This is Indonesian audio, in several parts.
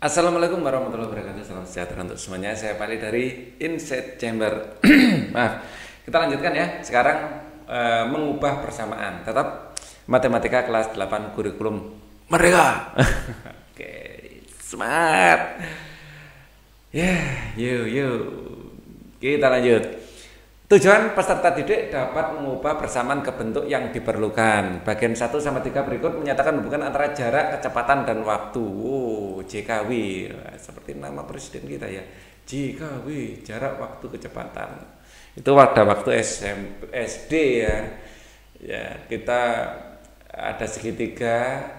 Assalamualaikum warahmatullahi wabarakatuh. Salam sejahtera untuk semuanya. Saya Pali dari Insight Chamber. Maaf. Kita lanjutkan ya. Sekarang mengubah persamaan. Tetap matematika kelas 8 kurikulum merdeka. Oke, semangat. Yuk. Kita lanjut. Tujuan peserta didik dapat mengubah persamaan ke bentuk yang diperlukan. Bagian 1 sama 3 berikut menyatakan hubungan antara jarak, kecepatan, dan waktu. JKW, seperti nama presiden kita ya. JKW, jarak, waktu, kecepatan. Itu pada waktu SD ya. Ya, kita ada segitiga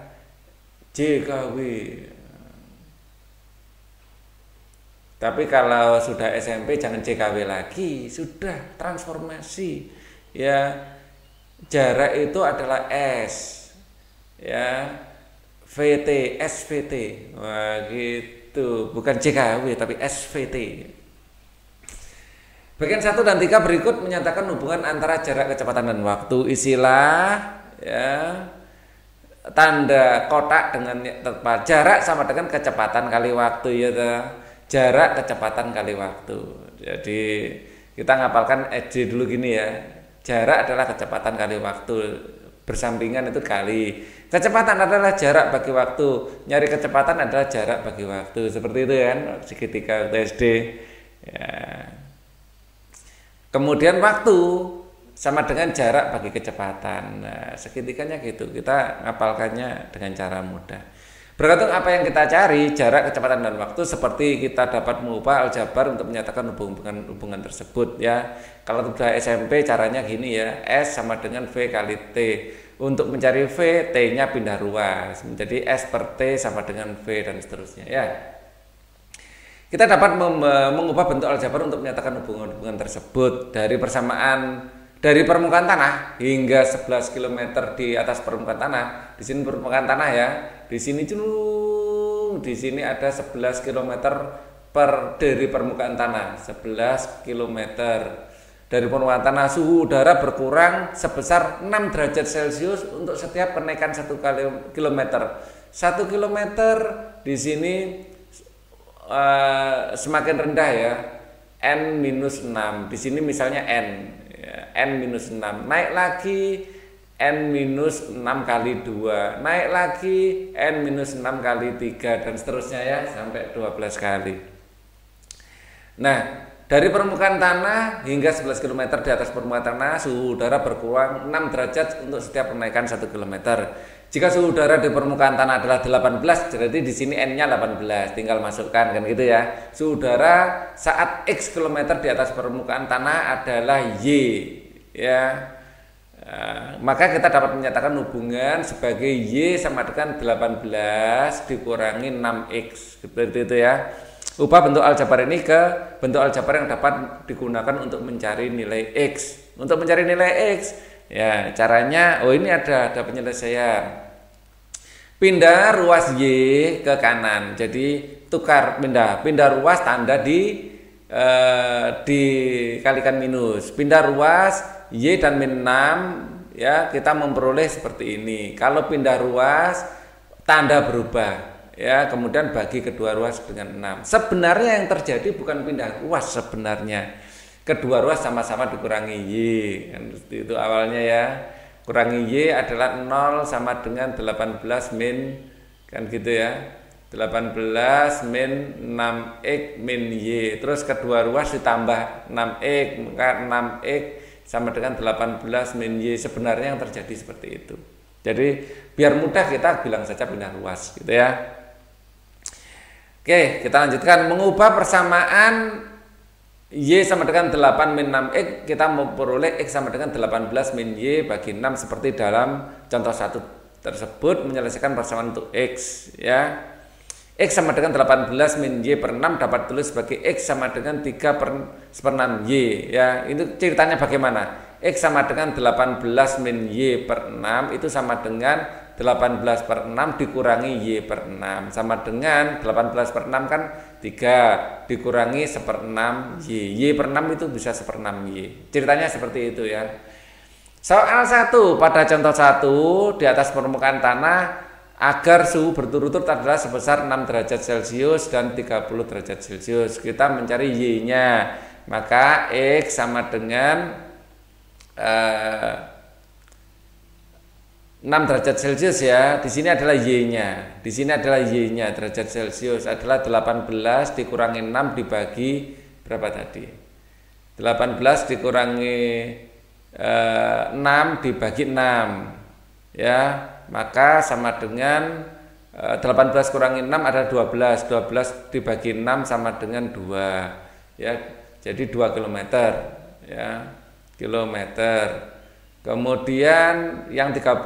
JKW. Tapi kalau sudah SMP jangan JKW lagi, sudah transformasi. Ya, jarak itu adalah S. Ya, VT, SVT. Wah, gitu. Bukan JKW tapi SVT. Bagian 1 dan 3 berikut menyatakan hubungan antara jarak, kecepatan, dan waktu. Isilah ya tanda kotak dengan tepat. Jarak sama dengan kecepatan kali waktu ya. Jarak, kecepatan kali waktu. Jadi kita ngapalkan SD dulu gini ya. Jarak adalah kecepatan kali waktu. Bersampingan itu kali. Kecepatan adalah jarak bagi waktu. Nyari kecepatan adalah jarak bagi waktu. Seperti itu kan segitiga SD. Ya. Kemudian waktu sama dengan jarak bagi kecepatan. Nah, segitiganya gitu. Kita ngapalkannya dengan cara mudah. Bergantung apa yang kita cari, jarak, kecepatan, dan waktu, seperti kita dapat mengubah aljabar untuk menyatakan hubungan tersebut ya. Kalau sudah SMP caranya gini ya, S sama dengan V kali T. Untuk mencari V, T-nya pindah ruas menjadi S per T sama dengan V dan seterusnya ya. Kita dapat mengubah bentuk aljabar untuk menyatakan hubungan tersebut dari persamaan dari permukaan tanah hingga 11 km di atas permukaan tanah. Di sini permukaan tanah ya. Di sini di sini ada 11 km dari permukaan tanah. 11 km dari permukaan tanah. Suhu udara berkurang sebesar 6 derajat Celcius untuk setiap kenaikan 1 km. 1 km di sini semakin rendah ya. N-6. Di sini misalnya N. N-6, naik lagi N-6 kali 2, naik lagi N-6 kali 3 dan seterusnya ya sampai 12 kali. Nah, dari permukaan tanah hingga 11 km di atas permukaan tanah suhu udara berkurang 6 derajat untuk setiap kenaikan 1 km. Jika suhu udara di permukaan tanah adalah 18, jadi di sini N-nya 18, tinggal masukkan kan gitu ya. Suhu udara saat X km di atas permukaan tanah adalah Y ya. Maka kita dapat menyatakan hubungan sebagai Y sama dengan 18 dikurangi 6X seperti itu ya. Ubah bentuk aljabar ini ke bentuk aljabar yang dapat digunakan untuk mencari nilai X. Untuk mencari nilai X ya caranya, ini ada penyelesaian. Pindah ruas Y ke kanan. Jadi tukar pindah ruas tanda dikalikan minus. Pindah ruas Y dan min 6 ya, kita memperoleh seperti ini. Kalau pindah ruas tanda berubah ya, kemudian bagi kedua ruas dengan 6. Sebenarnya yang terjadi bukan pindah ruas sebenarnya. Kedua ruas sama-sama dikurangi Y kan itu awalnya ya. Kurangi Y adalah 0 sama dengan 18 min kan gitu ya. 18 min 6X min Y. Terus kedua ruas ditambah 6X, maka 6X sama dengan 18 min Y. Sebenarnya yang terjadi seperti itu. Jadi biar mudah kita bilang saja pindah ruas gitu ya. Oke, kita lanjutkan. Mengubah persamaan Y sama dengan 8 min 6X, kita memperoleh X sama dengan 18 min Y bagi 6 seperti dalam contoh 1 tersebut. Menyelesaikan persamaan untuk X ya. X sama dengan 18 min Y per 6 dapat tulis sebagai X sama dengan 3 per 6 Y ya. Itu ceritanya bagaimana? X sama dengan 18 min Y per 6 itu sama dengan 18 per 6 dikurangi Y per 6 sama dengan 18 per 6 kan 3 dikurangi 1/6 Y. Y per 6 itu bisa 1/6 Y. Ceritanya seperti itu ya. Soal 1 pada contoh 1 di atas permukaan tanah agar suhu berturut-turut adalah sebesar 6 derajat Celcius dan 30 derajat Celcius. Kita mencari Y-nya. Maka X sama dengan 6 derajat Celcius ya. Di sini adalah Y-nya. Di sini adalah Y-nya. Derajat Celcius adalah 18 dikurangi 6 dibagi berapa tadi? 18 dikurangi 6 dibagi 6. Ya, maka sama dengan 18 kurangi 6 adalah 12. 12 dibagi 6 sama dengan 2. Ya, jadi 2 km ya. Kilometer. Kemudian yang 30,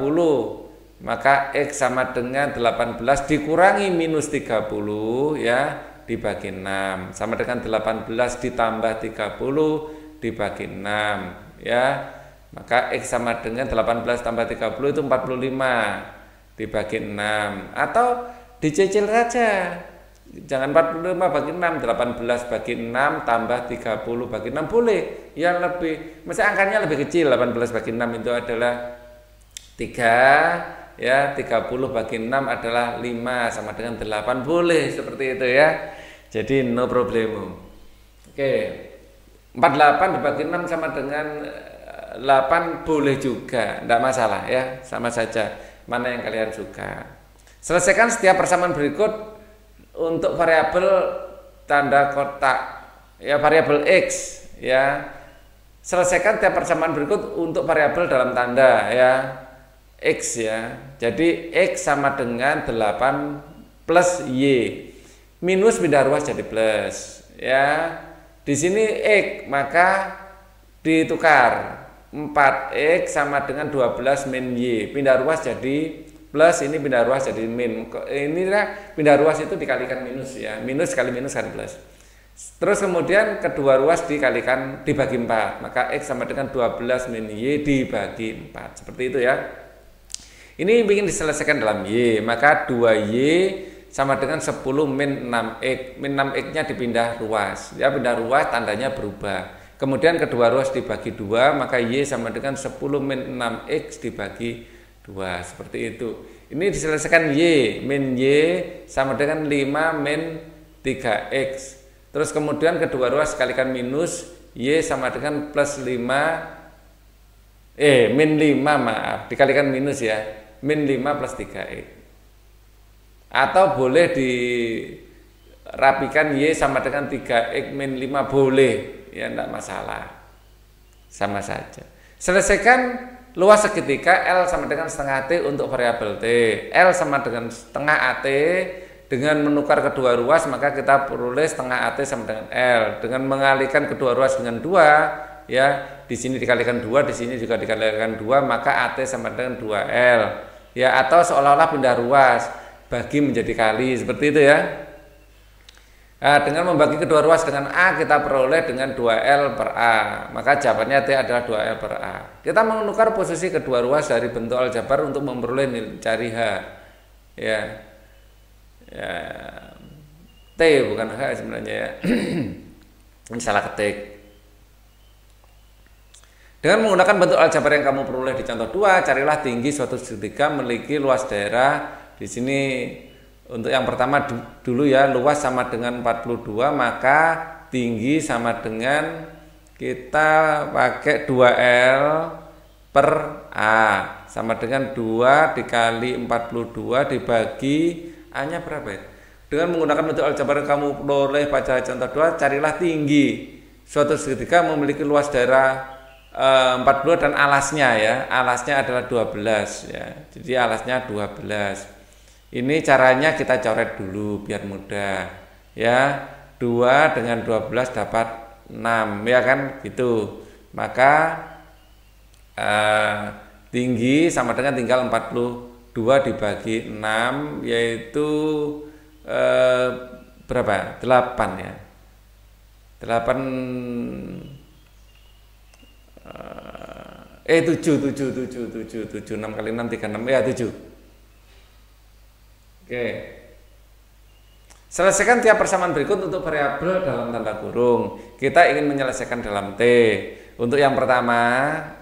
maka X sama dengan 18 dikurangi minus 30 ya dibagi 6 sama dengan 18 ditambah 30 dibagi 6 ya. Maka X sama dengan 18 tambah 30 itu 45 dibagi 6, atau dicicil saja. Jangan 45 bagi 6, 18 bagi 6 tambah 30 bagi 6 boleh. Yang lebih, mesti angkanya lebih kecil. 18 bagi 6 itu adalah 3 ya, 30 bagi 6 adalah 5 sama dengan 8 boleh seperti itu ya. Jadi no problem. Oke. 48 dibagi 6 sama dengan 8 boleh juga, tidak masalah ya, sama saja mana yang kalian suka. Selesaikan setiap persamaan berikut untuk variabel tanda kotak ya, variabel X ya. Selesaikan setiap persamaan berikut untuk variabel dalam tanda ya X ya. Jadi X sama dengan 8 plus Y. Minus pindah ruas jadi plus ya. Di sini X maka ditukar 4X sama dengan 12 min Y. Pindah ruas jadi plus, ini pindah ruas jadi min. Ini pindah ruas itu dikalikan minus ya. Minus kali minus kan plus. Terus kemudian kedua ruas dikalikan dibagi 4. Maka X sama dengan 12 min Y dibagi 4. Seperti itu ya. Ini ingin diselesaikan dalam Y. Maka 2Y sama dengan 10 min 6X. Min 6X-nya dipindah ruas. Ya, pindah ruas tandanya berubah. Kemudian kedua ruas dibagi 2. Maka Y sama dengan 10 min 6X dibagi 2. Seperti itu. Ini diselesaikan Y. Min Y sama dengan 5 min 3X. Terus kemudian kedua ruas kalikan minus, Y sama dengan plus 5, min 5 maaf, dikalikan minus ya, min 5 plus 3X. Atau boleh dirapikan Y sama dengan 3X min 5 boleh, ya enggak masalah, sama saja. Selesaikan luas segitiga L sama dengan setengah T untuk variabel T. L sama dengan setengah AT. Dengan menukar kedua ruas maka kita peroleh setengah AT sama dengan L. Dengan mengalihkan kedua ruas dengan 2 ya, di sini dikalikan 2, di sini juga dikalikan 2, maka AT sama dengan 2L. Ya, atau seolah-olah pindah ruas bagi menjadi kali seperti itu ya. Nah, dengan membagi kedua ruas dengan A kita peroleh dengan 2L per A. Maka jawabannya T adalah 2L per A. Kita menukar posisi kedua ruas dari bentuk aljabar untuk memperoleh nilai cari H. Ya. Ya, T bukan H sebenarnya ya. Ini salah ketik. Dengan menggunakan bentuk aljabar yang kamu peroleh di contoh 2, carilah tinggi suatu segitiga memiliki luas daerah. Di sini untuk yang pertama dulu ya, luas sama dengan 42, maka tinggi sama dengan kita pakai 2L per A sama dengan 2 dikali 42 dibagi A-nya berapa ya? Dengan menggunakan bentuk aljabar yang kamu peroleh pada contoh 2, carilah tinggi suatu segitiga memiliki luas daerah 42 dan alasnya ya. Alasnya adalah 12 ya. Jadi alasnya 12. Ini caranya kita coret dulu biar mudah. Ya. 2 dengan 12 dapat 6 ya kan gitu. Maka tinggi sama dengan tinggal 42 dibagi 6 yaitu berapa? 8 ya. 7 6 kali 6 36 ya 7. Oke. Selesaikan tiap persamaan berikut untuk variabel dalam tanda kurung. Kita ingin menyelesaikan dalam T. Untuk yang pertama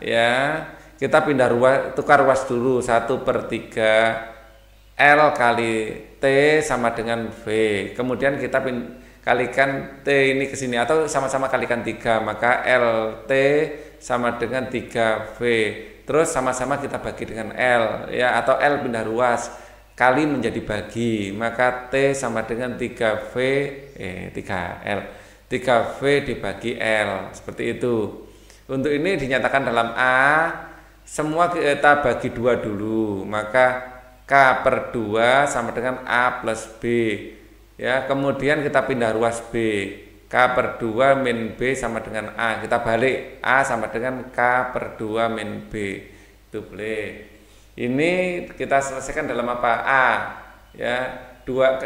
ya, kita pindah ruas, tukar ruas dulu 1/3 L kali T sama dengan V. Kemudian kita kalikan T ini ke sini atau sama-sama kalikan 3, maka LT sama dengan 3V. Terus sama-sama kita bagi dengan L ya, atau L pindah ruas kali menjadi bagi, maka T sama dengan 3L 3V dibagi L, seperti itu. Untuk ini dinyatakan dalam A, semua kita bagi 2 dulu, maka K per 2 sama dengan A plus B ya, kemudian kita pindah ruas B, K per 2 min B sama dengan A, kita balik A sama dengan K per 2 min B, itu boleh. Ini kita selesaikan dalam apa? A ya,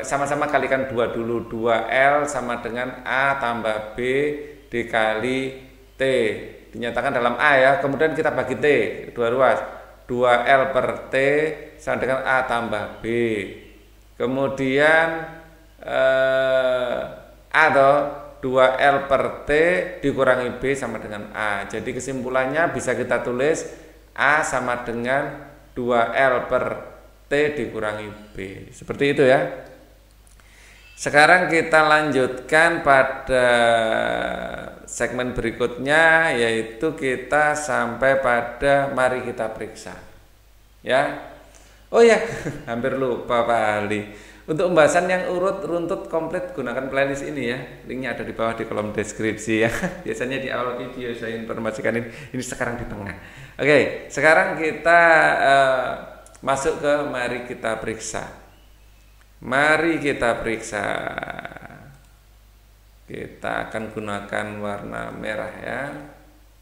sama-sama kalikan 2 dulu, 2L sama dengan A tambah B dikali T, dinyatakan dalam A ya, kemudian kita bagi T 2 ruas, 2L per T sama dengan A tambah B, kemudian atau 2L per T dikurangi B sama dengan A. Jadi kesimpulannya bisa kita tulis A sama dengan 2L per T dikurangi B, seperti itu ya. Sekarang kita lanjutkan pada segmen berikutnya, yaitu kita sampai pada mari kita periksa ya. Oh ya, hampir lupa Pak Ali. Untuk pembahasan yang urut runtut komplit gunakan playlist ini ya. Linknya ada di bawah di kolom deskripsi ya. Biasanya di awal video saya informasikan ini sekarang di tengah. Oke, sekarang kita masuk ke mari kita periksa. Mari kita periksa. Kita akan gunakan warna merah ya,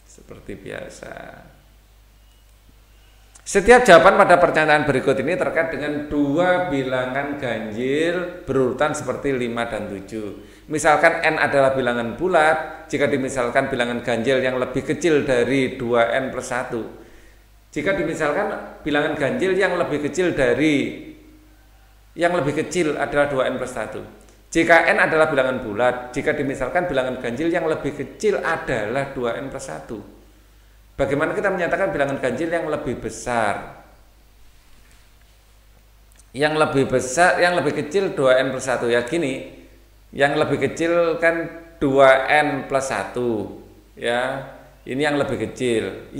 seperti biasa. Setiap jawaban pada pertanyaan berikut ini terkait dengan 2 bilangan ganjil berurutan seperti 5 dan 7. Misalkan N adalah bilangan bulat, jika dimisalkan bilangan ganjil yang lebih kecil dari 2N plus 1. Jika dimisalkan bilangan ganjil yang lebih kecil adalah 2N plus 1. Jika N adalah bilangan bulat, jika dimisalkan bilangan ganjil yang lebih kecil adalah 2N plus 1. Bagaimana kita menyatakan bilangan ganjil yang lebih besar? Yang lebih kecil 2N plus 1 ya, gini. Yang lebih kecil kan 2N plus 1 ya. Ini yang lebih kecil.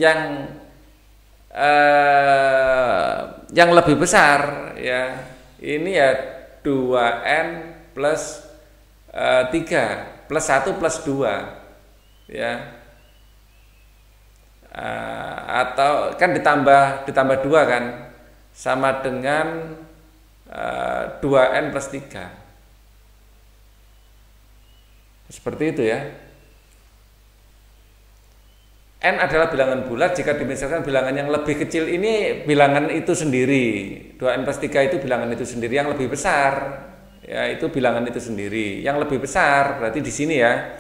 Yang lebih besar ya, ini ya 2N plus 3 plus 1 plus 2 ya. Atau kan ditambah 2 kan sama dengan 2N plus 3, seperti itu ya. N adalah bilangan bulat jika dimisalkan bilangan yang lebih kecil ini bilangan itu sendiri, 2N plus 3 itu bilangan itu sendiri, yang lebih besar ya itu bilangan itu sendiri, yang lebih besar berarti di sini ya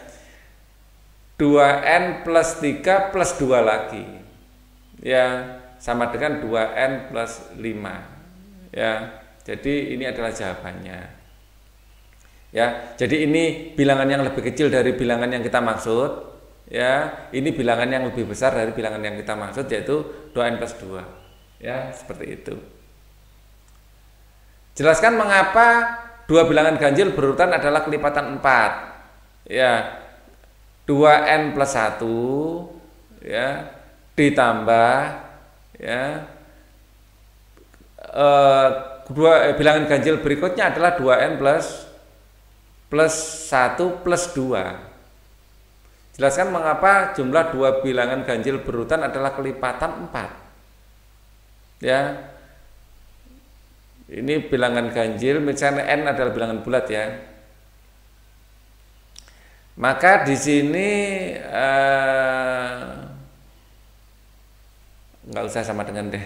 2N plus 3 plus 2 lagi ya, sama dengan 2N plus 5 ya. Jadi ini adalah jawabannya ya. Jadi ini bilangan yang lebih kecil dari bilangan yang kita maksud ya, ini bilangan yang lebih besar dari bilangan yang kita maksud, yaitu 2N plus 2 ya, seperti itu. Jelaskan mengapa 2 bilangan ganjil berurutan adalah kelipatan 4 ya. 2N plus 1 ya ditambah ya bilangan ganjil berikutnya adalah 2N plus 1 plus 2. Jelaskan mengapa jumlah 2 bilangan ganjil berurutan adalah kelipatan 4 ya. Ini bilangan ganjil, misalnya N adalah bilangan bulat ya. Maka di sini nggak usah sama dengan deh.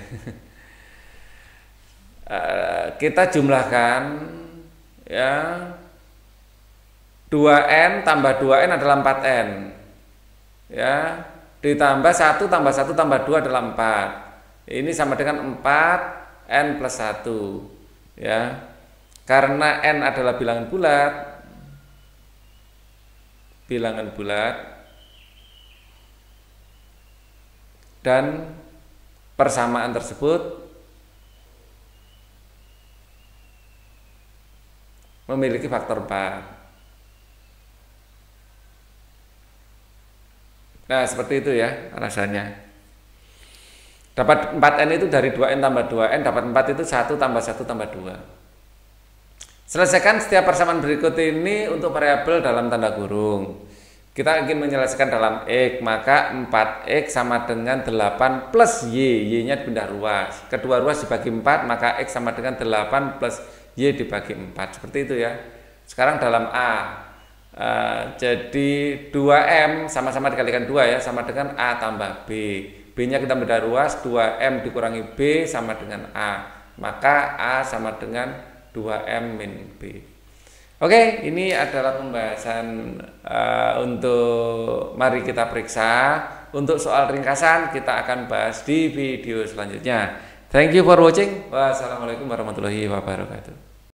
Kita jumlahkan ya, 2N tambah 2N adalah 4N ya, ditambah 1 tambah 1 tambah 2 adalah 4. Ini sama dengan 4N plus 1 ya. Karena N adalah bilangan bulat dan persamaan tersebut memiliki faktor 4. Nah, seperti itu ya rasanya. Dapat 4N itu dari 2N tambah 2N, dapat 4 itu 1 tambah 1 tambah 2. Selesaikan setiap persamaan berikut ini untuk variabel dalam tanda kurung. Kita ingin menyelesaikan dalam X, maka 4X sama dengan 8 plus Y. Y-nya dipindah ruas. Kedua ruas dibagi 4, maka X sama dengan 8 plus Y dibagi 4. Seperti itu ya. Sekarang dalam A. Jadi 2M sama-sama dikalikan 2 ya, sama dengan A tambah B. B-nya kita beda ruas, 2M dikurangi B sama dengan A. Maka A sama dengan 2M min B. Oke, ini adalah pembahasan untuk mari kita periksa. Untuk soal ringkasan kita akan bahas di video selanjutnya. Thank you for watching. Wassalamualaikum warahmatullahi wabarakatuh.